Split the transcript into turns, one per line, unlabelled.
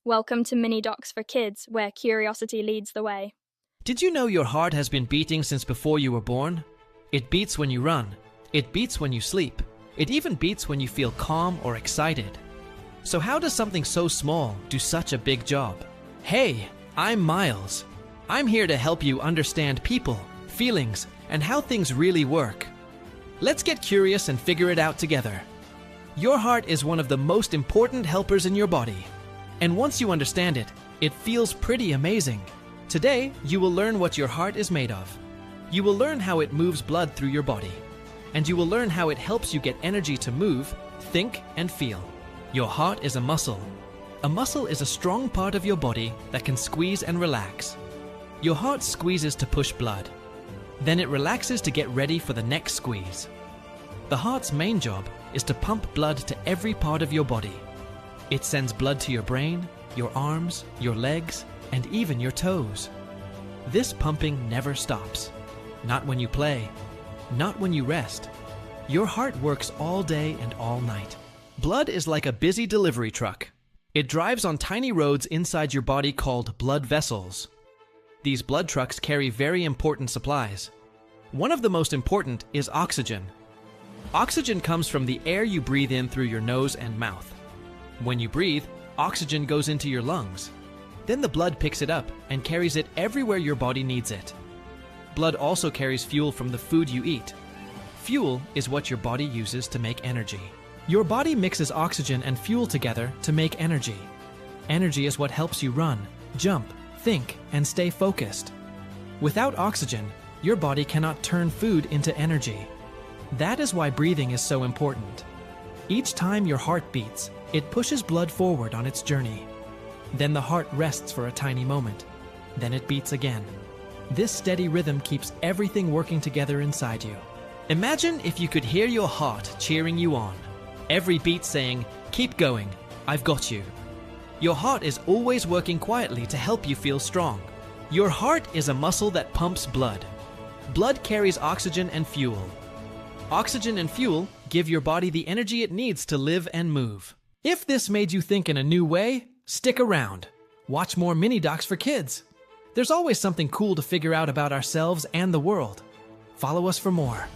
Welcome to Mini Docs for Kids, where curiosity leads the way.
Did you know your heart has been beating since before you were born? It beats when you run. It beats when you sleep. It even beats when you feel calm or excited. So how does something so small do such a big job? Hey, I'm Miles. I'm here to help you understand people, feelings, and how things really work. Let's get curious and figure it out together. Your heart is one of the most important helpers in your body. And once you understand it, it feels pretty amazing. Today, you will learn what your heart is made of. You will learn how it moves blood through your body. And you will learn how it helps you get energy to move, think, and feel. Your heart is a muscle. A muscle is a strong part of your body that can squeeze and relax. Your heart squeezes to push blood. Then it relaxes to get ready for the next squeeze. The heart's main job is to pump blood to every part of your body. It sends blood to your brain, your arms, your legs, and even your toes. This pumping never stops. Not when you play, not when you rest. Your heart works all day and all night. Blood is like a busy delivery truck. It drives on tiny roads inside your body called blood vessels. These blood trucks carry very important supplies. One of the most important is oxygen. Oxygen comes from the air you breathe in through your nose and mouth. When you breathe, oxygen goes into your lungs. Then the blood picks it up and carries it everywhere your body needs it. Blood also carries fuel from the food you eat. Fuel is what your body uses to make energy. Your body mixes oxygen and fuel together to make energy. Energy is what helps you run, jump, think, and stay focused. Without oxygen, your body cannot turn food into energy. That is why breathing is so important. Each time your heart beats, it pushes blood forward on its journey. Then the heart rests for a tiny moment. Then it beats again. This steady rhythm keeps everything working together inside you. Imagine if you could hear your heart cheering you on. Every beat saying, "Keep going, I've got you." Your heart is always working quietly to help you feel strong. Your heart is a muscle that pumps blood. Blood carries oxygen and fuel. Oxygen and fuel give your body the energy it needs to live and move. If this made you think in a new way, stick around. Watch more mini docs for kids. There's always something cool to figure out about ourselves and the world. Follow us for more.